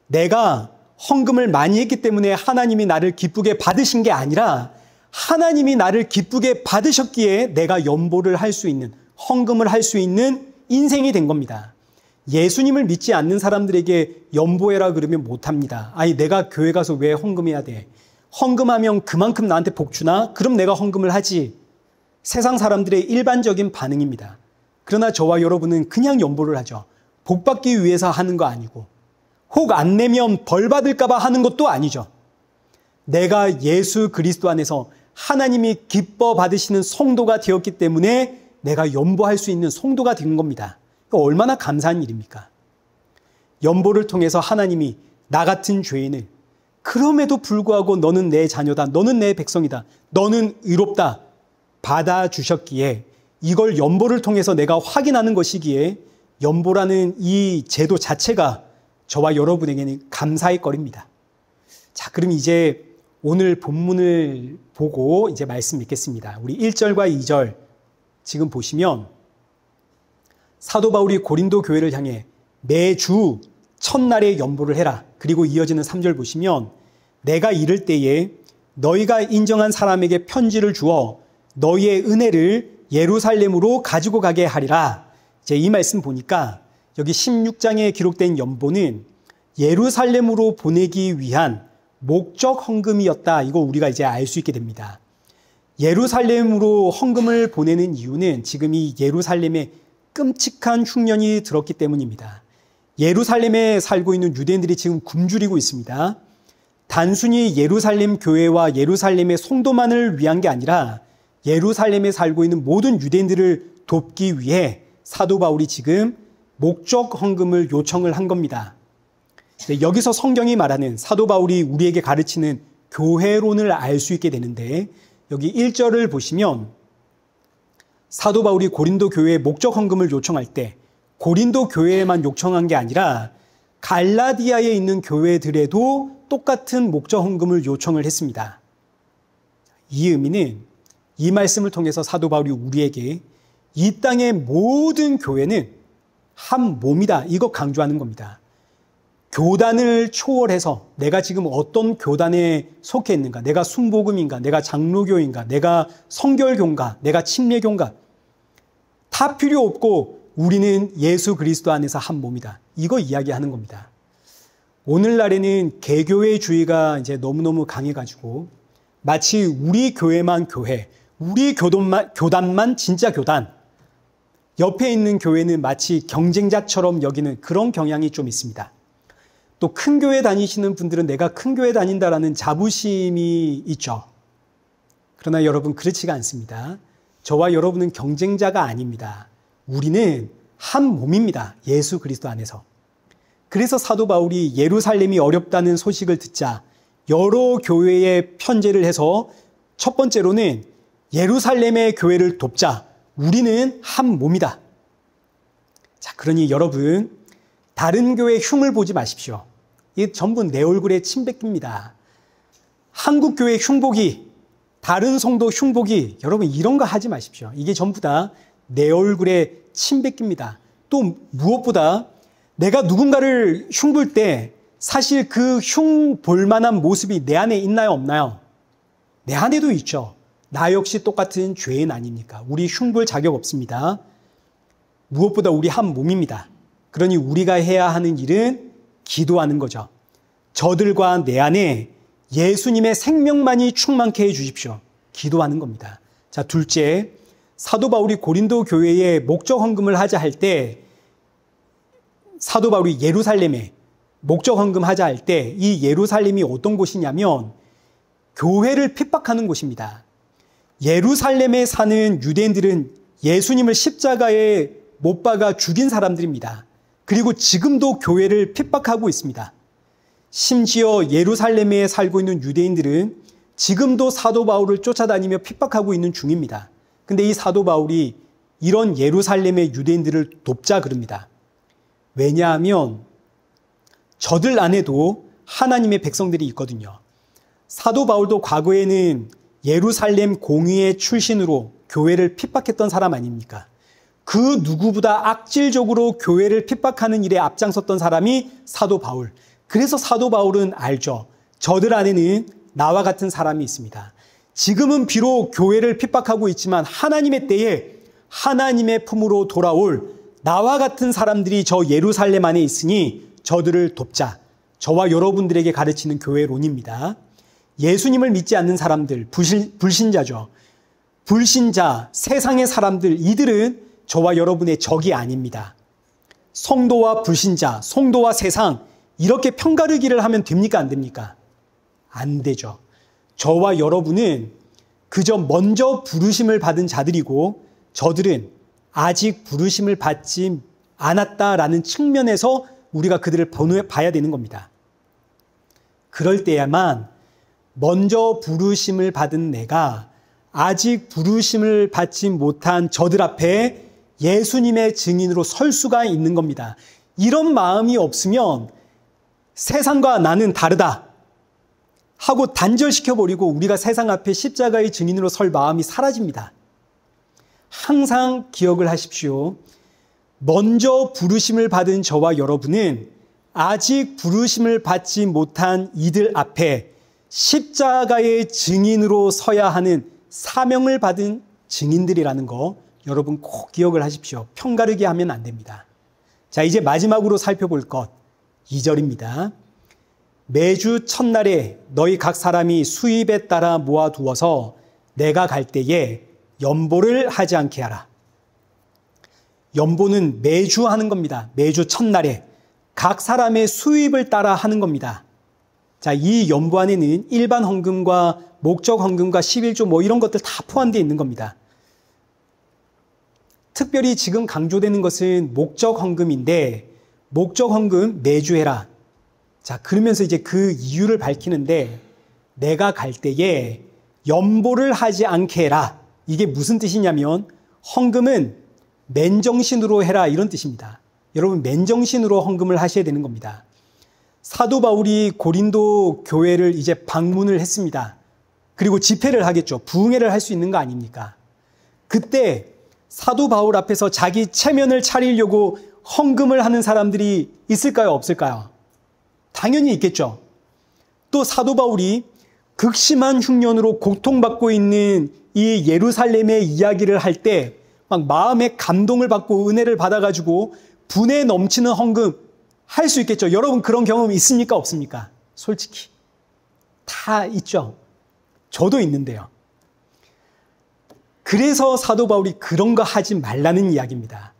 내가 헌금을 많이 했기 때문에 하나님이 나를 기쁘게 받으신 게 아니라 하나님이 나를 기쁘게 받으셨기에 내가 연보를 할 수 있는, 헌금을 할 수 있는 인생이 된 겁니다. 예수님을 믿지 않는 사람들에게 연보해라 그러면 못합니다. 아니, 내가 교회 가서 왜 헌금해야 돼? 헌금하면 그만큼 나한테 복 주나? 그럼 내가 헌금을 하지. 세상 사람들의 일반적인 반응입니다. 그러나 저와 여러분은 그냥 연보를 하죠. 복 받기 위해서 하는 거 아니고, 혹 안 내면 벌 받을까 봐 하는 것도 아니죠. 내가 예수 그리스도 안에서 하나님이 기뻐 받으시는 성도가 되었기 때문에 내가 연보할 수 있는 성도가 된 겁니다. 얼마나 감사한 일입니까? 연보를 통해서 하나님이 나 같은 죄인을, 그럼에도 불구하고 너는 내 자녀다, 너는 내 백성이다, 너는 의롭다 받아주셨기에, 이걸 연보를 통해서 내가 확인하는 것이기에 연보라는 이 제도 자체가 저와 여러분에게는 감사의 거리입니다. 자, 그럼 이제 오늘 본문을 보고 이제 말씀 읽겠습니다. 우리 1절과 2절 지금 보시면 사도 바울이 고린도 교회를 향해 매주 첫날에 연보를 해라. 그리고 이어지는 3절 보시면 내가 이를 때에 너희가 인정한 사람에게 편지를 주어 너희의 은혜를 예루살렘으로 가지고 가게 하리라. 이제 이 말씀 보니까 여기 16장에 기록된 연보는 예루살렘으로 보내기 위한 목적 헌금이었다. 이거 우리가 이제 알 수 있게 됩니다. 예루살렘으로 헌금을 보내는 이유는 지금 이 예루살렘에 끔찍한 흉년이 들었기 때문입니다. 예루살렘에 살고 있는 유대인들이 지금 굶주리고 있습니다. 단순히 예루살렘 교회와 예루살렘의 성도만을 위한 게 아니라 예루살렘에 살고 있는 모든 유대인들을 돕기 위해 사도 바울이 지금 목적 헌금을 요청을 한 겁니다. 여기서 성경이 말하는 사도 바울이 우리에게 가르치는 교회론을 알 수 있게 되는데, 여기 1절을 보시면 사도 바울이 고린도 교회에 목적 헌금을 요청할 때 고린도 교회에만 요청한 게 아니라 갈라디아에 있는 교회들에도 똑같은 목적 헌금을 요청을 했습니다. 이 의미는 이 말씀을 통해서 사도 바울이 우리에게 이 땅의 모든 교회는 한 몸이다, 이거 강조하는 겁니다. 교단을 초월해서 내가 지금 어떤 교단에 속해 있는가, 내가 순복음인가, 내가 장로교인가, 내가 성결교인가, 내가 침례교인가, 다 필요 없고 우리는 예수 그리스도 안에서 한 몸이다, 이거 이야기하는 겁니다. 오늘날에는 개교회주의가 이제 너무너무 강해가지고 마치 우리 교회만 교회, 우리 교단만 진짜 교단, 옆에 있는 교회는 마치 경쟁자처럼 여기는 그런 경향이 좀 있습니다. 또 큰 교회 다니시는 분들은 내가 큰 교회 다닌다라는 자부심이 있죠. 그러나 여러분, 그렇지가 않습니다. 저와 여러분은 경쟁자가 아닙니다. 우리는 한 몸입니다. 예수 그리스도 안에서. 그래서 사도 바울이 예루살렘이 어렵다는 소식을 듣자 여러 교회에 편제를 해서 첫 번째로는 예루살렘의 교회를 돕자. 우리는 한 몸이다. 자, 그러니 여러분, 다른 교회 흉을 보지 마십시오. 이게 전부 내 얼굴에 침 뱉깁니다. 한국 교회 흉보기, 다른 성도 흉보기, 여러분 이런 거 하지 마십시오. 이게 전부 다 내 얼굴에 침 뱉깁니다. 또 무엇보다 내가 누군가를 흉볼 때 사실 그 흉 볼 만한 모습이 내 안에 있나요, 없나요? 내 안에도 있죠. 나 역시 똑같은 죄인 아닙니까? 우리 흉볼 자격 없습니다. 무엇보다 우리 한 몸입니다. 그러니 우리가 해야 하는 일은 기도하는 거죠. 저들과 내 안에 예수님의 생명만이 충만케 해 주십시오. 기도하는 겁니다. 자, 둘째, 사도 바울이 고린도 교회에 목적 헌금을 하자 할 때, 사도 바울이 예루살렘에 목적 헌금하자 할 때 이 예루살렘이 어떤 곳이냐면 교회를 핍박하는 곳입니다. 예루살렘에 사는 유대인들은 예수님을 십자가에 못 박아 죽인 사람들입니다. 그리고 지금도 교회를 핍박하고 있습니다. 심지어 예루살렘에 살고 있는 유대인들은 지금도 사도 바울을 쫓아다니며 핍박하고 있는 중입니다. 근데 이 사도 바울이 이런 예루살렘의 유대인들을 돕자 그럽니다. 왜냐하면 저들 안에도 하나님의 백성들이 있거든요. 사도 바울도 과거에는 예루살렘 공의회 출신으로 교회를 핍박했던 사람 아닙니까? 그 누구보다 악질적으로 교회를 핍박하는 일에 앞장섰던 사람이 사도 바울. 그래서 사도 바울은 알죠. 저들 안에는 나와 같은 사람이 있습니다. 지금은 비록 교회를 핍박하고 있지만 하나님의 때에 하나님의 품으로 돌아올 나와 같은 사람들이 저 예루살렘 안에 있으니 저들을 돕자. 저와 여러분들에게 가르치는 교회론입니다. 예수님을 믿지 않는 사람들, 불신자죠. 불신자, 세상의 사람들, 이들은 저와 여러분의 적이 아닙니다. 성도와 불신자, 성도와 세상, 이렇게 편가르기를 하면 됩니까, 안 됩니까? 안 되죠. 저와 여러분은 그저 먼저 부르심을 받은 자들이고 저들은 아직 부르심을 받지 않았다라는 측면에서 우리가 그들을 봐야 되는 겁니다. 그럴 때야만 먼저 부르심을 받은 내가 아직 부르심을 받지 못한 저들 앞에 예수님의 증인으로 설 수가 있는 겁니다. 이런 마음이 없으면 세상과 나는 다르다 하고 단절시켜버리고 우리가 세상 앞에 십자가의 증인으로 설 마음이 사라집니다. 항상 기억을 하십시오. 먼저 부르심을 받은 저와 여러분은 아직 부르심을 받지 못한 이들 앞에 십자가의 증인으로 서야 하는 사명을 받은 증인들이라는 거 여러분 꼭 기억을 하십시오. 편가르기 하면 안 됩니다. 자, 이제 마지막으로 살펴볼 것 2절입니다. 매주 첫날에 너희 각 사람이 수입에 따라 모아두어서 내가 갈 때에 연보를 하지 않게 하라. 연보는 매주 하는 겁니다. 매주 첫날에 각 사람의 수입을 따라 하는 겁니다. 자, 이 연보 안에는 일반 헌금과 목적 헌금과 11조 뭐 이런 것들 다 포함되어 있는 겁니다. 특별히 지금 강조되는 것은 목적 헌금인데, 목적 헌금 매주 해라. 자, 그러면서 이제 그 이유를 밝히는데, 내가 갈 때에 연보를 하지 않게 해라. 이게 무슨 뜻이냐면, 헌금은 맨정신으로 해라, 이런 뜻입니다. 여러분, 맨정신으로 헌금을 하셔야 되는 겁니다. 사도 바울이 고린도 교회를 이제 방문을 했습니다. 그리고 집회를 하겠죠. 부흥회를 할 수 있는 거 아닙니까? 그때 사도 바울 앞에서 자기 체면을 차리려고 헌금을 하는 사람들이 있을까요? 없을까요? 당연히 있겠죠. 또 사도 바울이 극심한 흉년으로 고통받고 있는 이 예루살렘의 이야기를 할 때 막 마음에 감동을 받고 은혜를 받아가지고 분에 넘치는 헌금 할 수 있겠죠. 여러분 그런 경험 있습니까? 없습니까? 솔직히 다 있죠. 저도 있는데요. 그래서 사도 바울이 그런 거 하지 말라는 이야기입니다.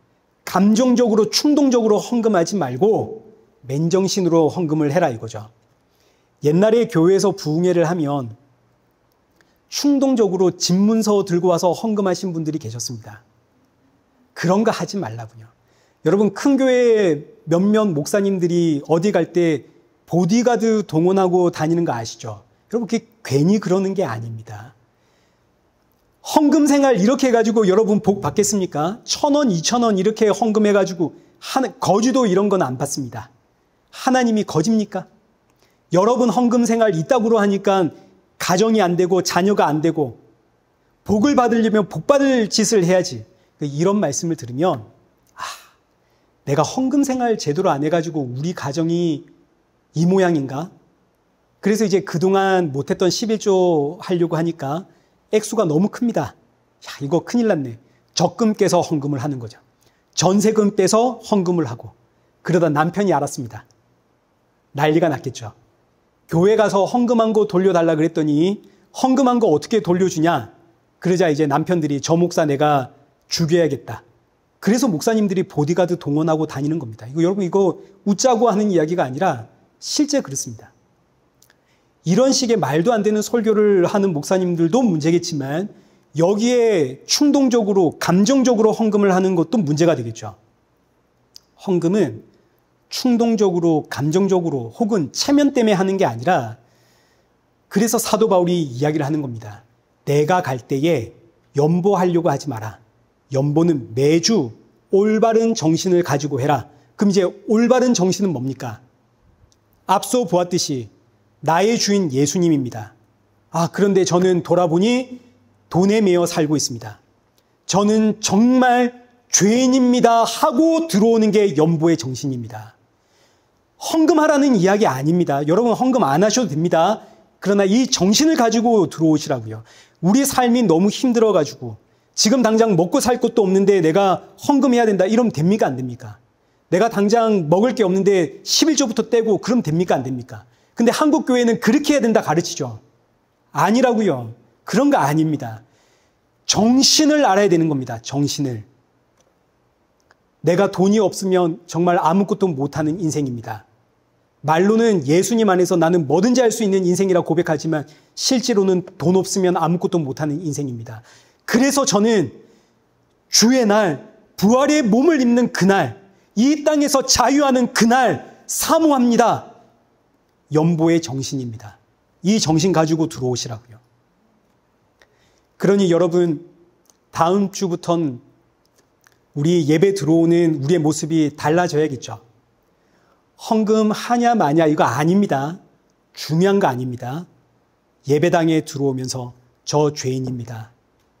감정적으로 충동적으로 헌금하지 말고 맨정신으로 헌금을 해라 이거죠. 옛날에 교회에서 부흥회를 하면 충동적으로 집문서 들고 와서 헌금하신 분들이 계셨습니다. 그런 거 하지 말라고요. 여러분 큰 교회 몇몇 목사님들이 어디 갈 때 보디가드 동원하고 다니는 거 아시죠? 여러분 그게 괜히 그러는 게 아닙니다. 헌금 생활 이렇게 해가지고 여러분 복 받겠습니까? 1,000원, 2,000원 이렇게 헌금해가지고 거지도 이런 건 안 받습니다. 하나님이 거짓입니까? 여러분 헌금 생활 이따구로 하니까 가정이 안 되고 자녀가 안 되고 복을 받으려면 복 받을 짓을 해야지. 이런 말씀을 들으면 내가 헌금 생활 제대로 안 해가지고 우리 가정이 이 모양인가? 그래서 이제 그동안 못했던 11조 하려고 하니까 액수가 너무 큽니다. 야, 이거 큰일 났네. 적금 깨서 헌금을 하는 거죠. 전세금 빼서 헌금을 하고 그러다 남편이 알았습니다. 난리가 났겠죠. 교회 가서 헌금한 거 돌려달라 그랬더니 헌금한 거 어떻게 돌려주냐? 그러자 이제 남편들이 저 목사 내가 죽여야겠다. 그래서 목사님들이 보디가드 동원하고 다니는 겁니다. 여러분 이거 웃자고 하는 이야기가 아니라 실제 그렇습니다. 이런 식의 말도 안 되는 설교를 하는 목사님들도 문제겠지만 여기에 충동적으로 감정적으로 헌금을 하는 것도 문제가 되겠죠. 헌금은 충동적으로 감정적으로 혹은 체면 때문에 하는 게 아니라 그래서 사도 바울이 이야기를 하는 겁니다. 내가 갈 때에 연보하려고 하지 마라. 연보는 매주 올바른 정신을 가지고 해라. 그럼 이제 올바른 정신은 뭡니까? 앞서 보았듯이 나의 주인 예수님입니다. 그런데 저는 돌아보니 돈에 매여 살고 있습니다. 저는 정말 죄인입니다 하고 들어오는 게 연보의 정신입니다. 헌금하라는 이야기 아닙니다. 여러분 헌금 안 하셔도 됩니다. 그러나 이 정신을 가지고 들어오시라고요. 우리 삶이 너무 힘들어가지고 지금 당장 먹고 살 것도 없는데 내가 헌금해야 된다 이러면 됩니까? 안 됩니까? 내가 당장 먹을 게 없는데 11조부터 떼고 그럼 됩니까? 안 됩니까? 근데 한국 교회는 그렇게 해야 된다 가르치죠. 아니라고요. 그런 거 아닙니다. 정신을 알아야 되는 겁니다. 정신을. 내가 돈이 없으면 정말 아무것도 못하는 인생입니다. 말로는 예수님 안에서 나는 뭐든지 할 수 있는 인생이라 고백하지만 실제로는 돈 없으면 아무것도 못하는 인생입니다. 그래서 저는 주의 날, 부활의 몸을 입는 그날, 이 땅에서 자유하는 그날 사모합니다. 연보의 정신입니다. 이 정신 가지고 들어오시라고요. 그러니 여러분 다음 주부터는 우리 예배 들어오는 우리의 모습이 달라져야겠죠. 헌금 하냐 마냐 이거 아닙니다. 중요한 거 아닙니다. 예배당에 들어오면서 저 죄인입니다.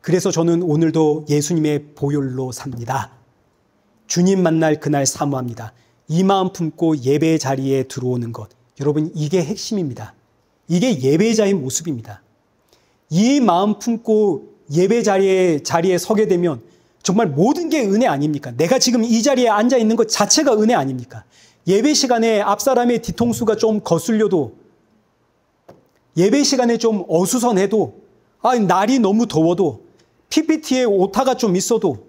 그래서 저는 오늘도 예수님의 보혈로 삽니다. 주님 만날 그날 사모합니다. 이 마음 품고 예배 자리에 들어오는 것. 여러분 이게 핵심입니다. 이게 예배자의 모습입니다. 이 마음 품고 예배 자리에 서게 되면 정말 모든 게 은혜 아닙니까? 내가 지금 이 자리에 앉아 있는 것 자체가 은혜 아닙니까? 예배 시간에 앞사람의 뒤통수가 좀 거슬려도 예배 시간에 좀 어수선해도 날이 너무 더워도 PPT에 오타가 좀 있어도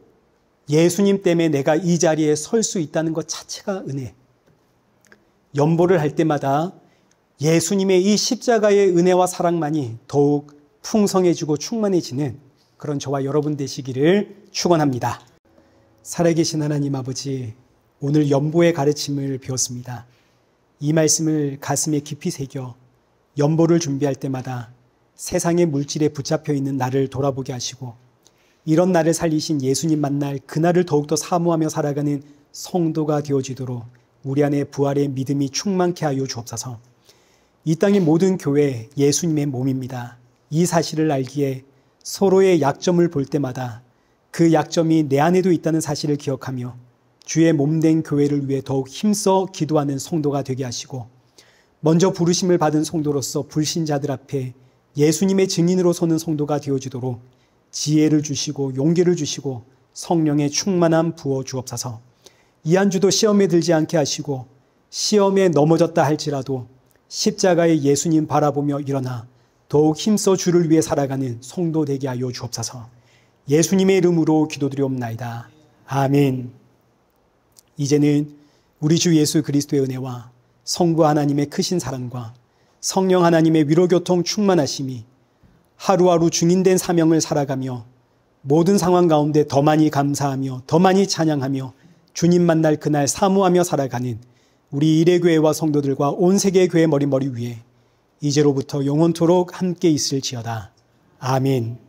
예수님 때문에 내가 이 자리에 설 수 있다는 것 자체가 은혜. 연보를 할 때마다 예수님의 이 십자가의 은혜와 사랑만이 더욱 풍성해지고 충만해지는 그런 저와 여러분 되시기를 축원합니다. 살아계신 하나님 아버지, 오늘 연보의 가르침을 배웠습니다. 이 말씀을 가슴에 깊이 새겨 연보를 준비할 때마다 세상의 물질에 붙잡혀 있는 나를 돌아보게 하시고 이런 나를 살리신 예수님 만날 그날을 더욱더 사모하며 살아가는 성도가 되어지도록 우리 안에 부활의 믿음이 충만케 하여 주옵소서. 이 땅의 모든 교회 예수님의 몸입니다. 이 사실을 알기에 서로의 약점을 볼 때마다 그 약점이 내 안에도 있다는 사실을 기억하며 주의 몸된 교회를 위해 더욱 힘써 기도하는 성도가 되게 하시고 먼저 부르심을 받은 성도로서 불신자들 앞에 예수님의 증인으로 서는 성도가 되어지도록 지혜를 주시고 용기를 주시고 성령의 충만함 부어 주옵소서. 이 한 주도 시험에 들지 않게 하시고 시험에 넘어졌다 할지라도 십자가의 예수님 바라보며 일어나 더욱 힘써 주를 위해 살아가는 성도 되게 하여 주옵소서. 예수님의 이름으로 기도드리옵나이다. 아멘. 이제는 우리 주 예수 그리스도의 은혜와 성부 하나님의 크신 사랑과 성령 하나님의 위로교통 충만하심이 하루하루 증인된 사명을 살아가며 모든 상황 가운데 더 많이 감사하며 더 많이 찬양하며 주님 만날 그날 사모하며 살아가는 우리 일회교회와 성도들과 온 세계의 교회 머리 위에 이제로부터 영원토록 함께 있을지어다. 아멘.